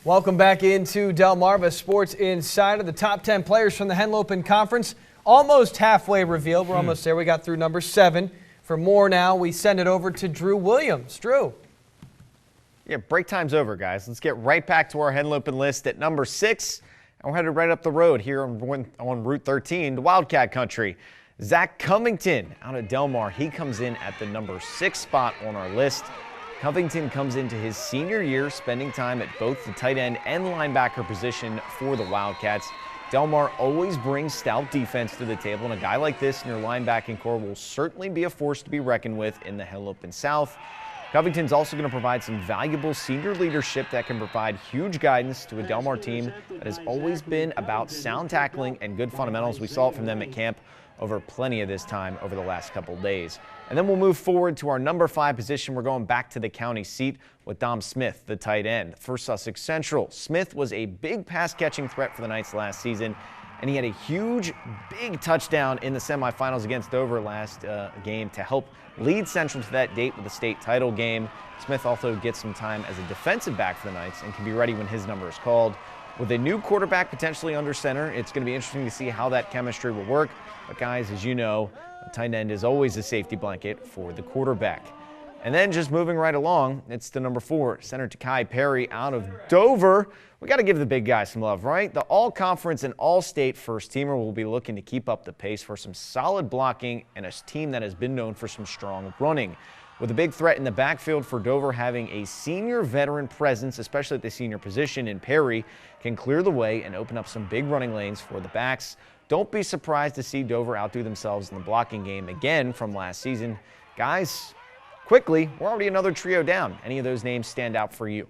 Welcome back into Delmarva Sports Insider. The top 10 players from the Henlopen Conference almost halfway revealed. We're almost there. We got through number 7. For more now, we send it over to Drew Williams. Drew. Yeah, break time's over, guys. Let's get right back to our Henlopen list at number 6. And we're headed right up the road here on Route 13 to Wildcat Country. Zach Cummington out of Delmar. He comes in at the number 6 spot on our list. Cummington comes into his senior year spending time at both the tight end and linebacker position for the Wildcats. Delmar always brings stout defense to the table, and a guy like this in your linebacking core will certainly be a force to be reckoned with in the Henlopen South. Covington's also going to provide some valuable senior leadership that can provide huge guidance to a Delmar team that has always been about sound tackling and good fundamentals. We saw it from them at camp over plenty of this time over the last couple days. And then we'll move forward to our number 5 position. We're going back to the county seat with Dom Smith, the tight end for Sussex Central. Smith was a big pass-catching threat for the Knights last season, and he had a huge, big touchdown in the semifinals against Dover last game to help lead Central to that date with the state title game. Smith also gets some time as a defensive back for the Knights and can be ready when his number is called. With a new quarterback potentially under center, it's going to be interesting to see how that chemistry will work. But guys, as you know, a tight end is always a safety blanket for the quarterback. And then just moving right along, it's the number 4, center Takai Perry out of Dover. We got to give the big guy some love, right? The all-conference and all-state first-teamer will be looking to keep up the pace for some solid blocking and a team that has been known for some strong running. With a big threat in the backfield for Dover, having a senior veteran presence, especially at the senior position in Perry, can clear the way and open up some big running lanes for the backs. Don't be surprised to see Dover outdo themselves in the blocking game again from last season. Guys, quickly, we're already another trio down. Any of those names stand out for you?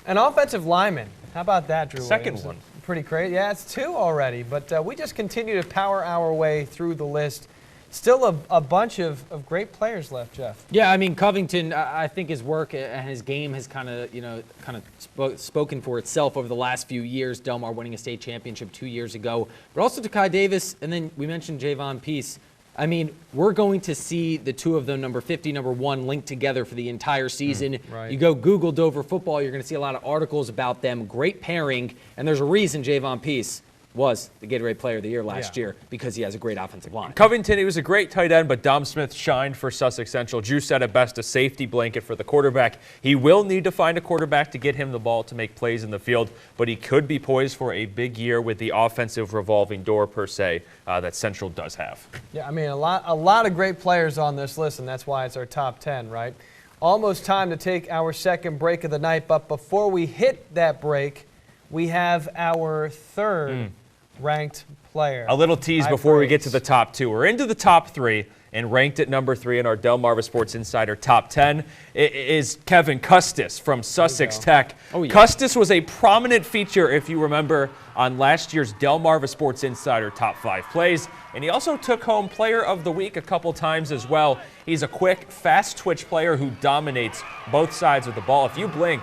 An offensive lineman. How about that, Drew Second Williams? one. Pretty crazy. Yeah, it's 2 already, but we just continue to power our way through the list. Still a bunch of great players left, Jeff. Yeah, I mean, Covington, I think his work and his game has kind of spoken for itself over the last few years. Delmar winning a state championship 2 years ago. But also Takai Davis, and then we mentioned Javon Peace. I mean, we're going to see the two of them, number 50, number 1, linked together for the entire season. Right. You go Google Dover football, you're going to see a lot of articles about them. Great pairing, and there's a reason Javon Peace was the Gatorade Player of the Year last year because he has a great offensive line. Covington, he was a great tight end, but Dom Smith shined for Sussex Central. Drew said it best, a safety blanket for the quarterback. He will need to find a quarterback to get him the ball to make plays in the field, but he could be poised for a big year with the offensive revolving door, per se, that Central does have. Yeah, I mean, a lot of great players on this list, and that's why it's our top 10, right? Almost time to take our second break of the night, but before we hit that break, we have our third ranked player. A little tease before we get to the top 2. We're into the top 3, and ranked at number 3 in our Delmarva Sports Insider top 10 is Kevin Custis from Sussex Tech. Oh, yeah. Custis was a prominent feature, if you remember, on last year's Delmarva Sports Insider top 5 plays, and he also took home Player of the Week a couple times as well. He's a quick, fast twitch player who dominates both sides of the ball. If you blink,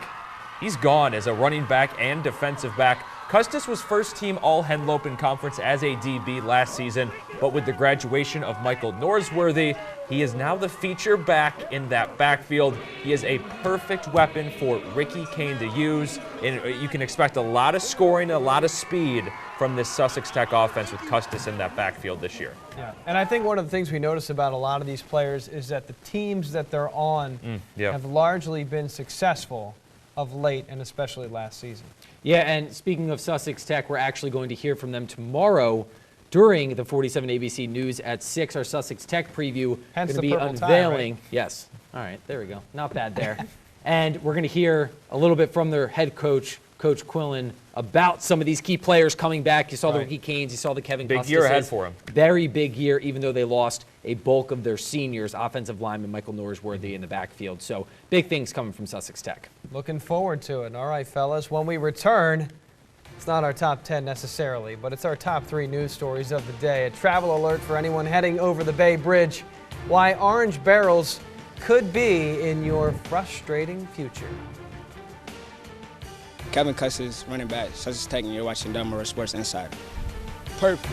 he's gone as a running back and defensive back. Custis was first-team All-Henlopen Conference as a DB last season, but with the graduation of Michael Norsworthy, he is now the feature back in that backfield. He is a perfect weapon for Ricky Kane to use, and you can expect a lot of scoring, a lot of speed from this Sussex Tech offense with Custis in that backfield this year. Yeah, and I think one of the things we notice about a lot of these players is that the teams that they're on have largely been successful of late, and especially last season. Yeah, and speaking of Sussex Tech, we're actually going to hear from them tomorrow during the 47 ABC News at 6. Our Sussex Tech preview going to be unveiling. Right? Yes. All right, there we go. Not bad there. And we're going to hear a little bit from their head coach, Coach Quillen, about some of these key players coming back. You saw the Ricky Canes, you saw the Kevin Custis. Big year ahead for him. Very big year, even though they lost a bulk of their seniors, offensive lineman Michael Norsworthy in the backfield. So big things coming from Sussex Tech. Looking forward to it. All right, fellas, when we return, it's not our top 10 necessarily, but it's our top 3 news stories of the day. A travel alert for anyone heading over the Bay Bridge. Why orange barrels could be in your frustrating future. Kevin Custis, running back, Sussex Tech, and you're watching Delmarva Sports Insider. Perfect.